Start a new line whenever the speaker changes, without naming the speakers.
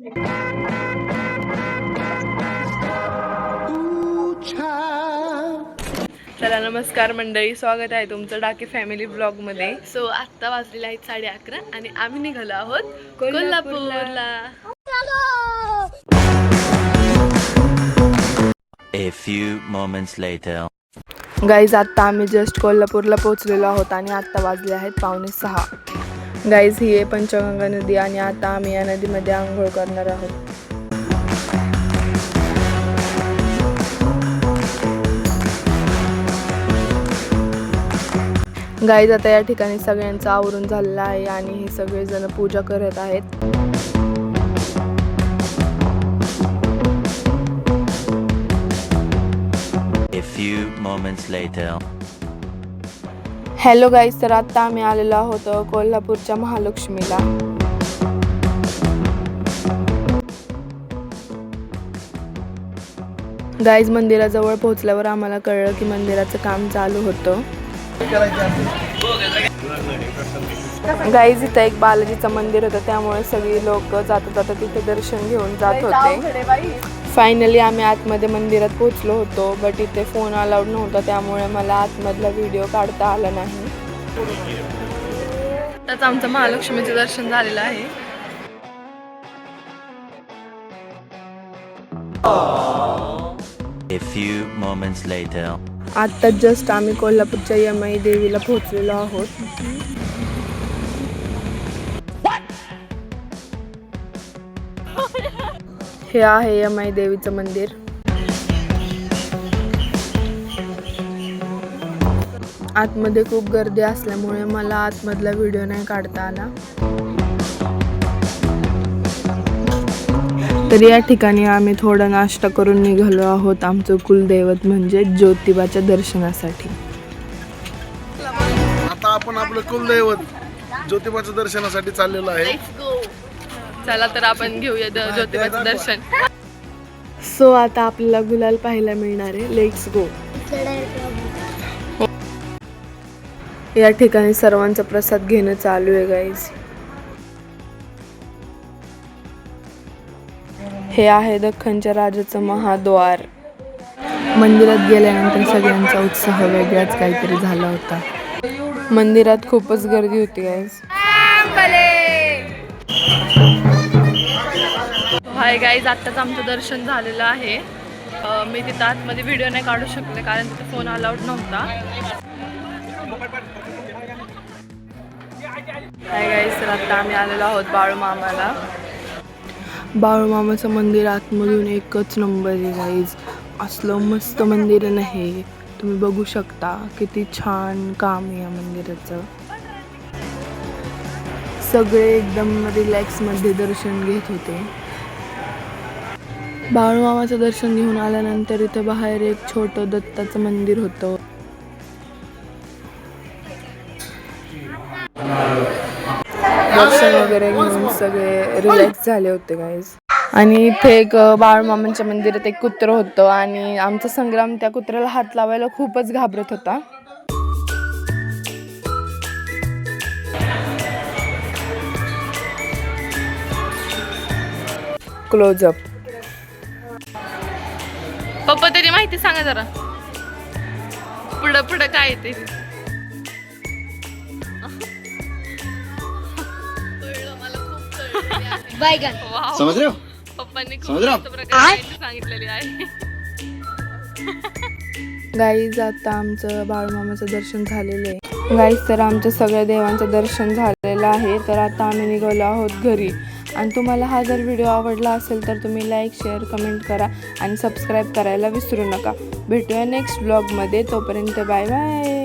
चला नमस्कार मंडळी, स्वागत आहे तुमचं डाके फॅमिली ब्लॉग मध्ये. सो आत्ता वाजलेले आहेत 11:30 आणि आम्ही निघालो आहोत कोल्हापूरला.
A few moments later.
Guys आत्ता आम्ही जस्ट कोल्हापूरला पोहोचलेलो आहोत आणि आत्ता वाजले आहेत 5:45. गाईज ही आहे पंचगंगा नदी आणि आता आम्ही या नदीमध्ये आंघोळ करणार आहोत. गाईज आता या ठिकाणी सगळ्यांचं आवरून झालेलं आहे आणि हे सगळेजण पूजा करत आहेत.
A few moments later.
Hello guys, तर आता आम्ही आलेलो आहोत कोल्हापूरच्या महालक्ष्मीला. गाईज मंदिराजवळ पोहोचल्यावर आम्हाला कळलं की मंदिराचं काम चालू होतं. गाईज इथं एक बालाजीचं मंदिर होतं, त्यामुळे सगळी लोक जाता तिथे दर्शन घेऊन जात होते. फायनली आम्ही आतमध्ये मंदिरात पोहोचलो होतो, बट इथे फोन अलाउड नव्हता, त्यामुळे मला आतमधला व्हिडिओ काढता आला नाही. त्याच आमचं महालक्ष्मीचं दर्शन झालेलं आहे.
A few moments later.
आता जस्ट आम्ही कोल्हापूरच्या यमाई देवीला पोहोचलेलो आहोत. हे आहे यमाई देवीचं मंदिर. आतमध्ये खूप गर्दी असल्यामुळे मला आतमधला व्हिडिओ नाही काढता आला. तर या ठिकाणी आम्ही थोडा नाश्ता करून निघालो आहोत आमचं कुलदैवत म्हणजे ज्योतिबाच्या दर्शनासाठी.
आता आपण आपलं कुलदैवत ज्योतिबाच्या दर्शनासाठी चाललेलो आहे.
चला तर आपण घेऊया ज्योतिबाचं दर्शन. सो आता आपल्याला गुलाल पाहायला मिळणार आहे. Let's go. या ठिकाणी सर्वांचा प्रसाद घेणं चालू आहे गाईज. हे आहे दख्खनच्या राजाचं महाद्वार. मंदिरात गेल्यानंतर सगळ्यांचा उत्साह वेगळाच काहीतरी झाला होता. मंदिरात खूपच गर्दी होती गाईज. हाय गाईज, आत्ताच आमचं दर्शन झालेलं आहे. मी तिथं आतमध्ये व्हिडिओ नाही काढू शकले कारण तिथे फोन अलाउड नव्हता. हाय गाईज, तर आत्ता आम्ही आलेलो आहोत बाळूमामाला. बाळूमामाचं मंदिर आतमधून एकच नंबर आहे गाईज. असलं मस्त मंदिर नाही, तुम्ही बघू शकता किती छान काम आहे या मंदिराचं. सगळे एकदम रिलॅक्समध्ये दर्शन घेत होते. बाळूमामाचं दर्शन घेऊन आल्यानंतर इथं बाहेर एक छोटं दत्ताचं मंदिर होतं. दर्शन वगैरे घेऊन सगळे रिलॅक्स झाले होते गाईज. आणि इथे एक बाळूमामांच्या मंदिरात एक कुत्रं होतं आणि आमचा संग्राम त्या कुत्र्याला हात लावायला खूपच घाबरत होता. क्लोजअप. पप्पा तरी माहिती सांगा जरा, पुढं पुढं काय ते.
समझ रहे हो?
पप्पांनी खूप प्रकारे सांगितलेली आहे. गाईज आता आमचं बाळूमामाचं दर्शन झालेलं आहे. गाईज तर आमच्या सगळ्या देवांचं दर्शन झालेलं आहे. तर आता आम्ही निघालो आहोत घरी. आणि तुम्हाला हा जर व्हिडिओ आवडला असेल तर तुम्ही लाईक, शेअर, कमेंट करा आणि सबस्क्राईब करायला विसरू नका. भेटूया नेक्स्ट ब्लॉगमध्ये. तोपर्यंत बाय बाय.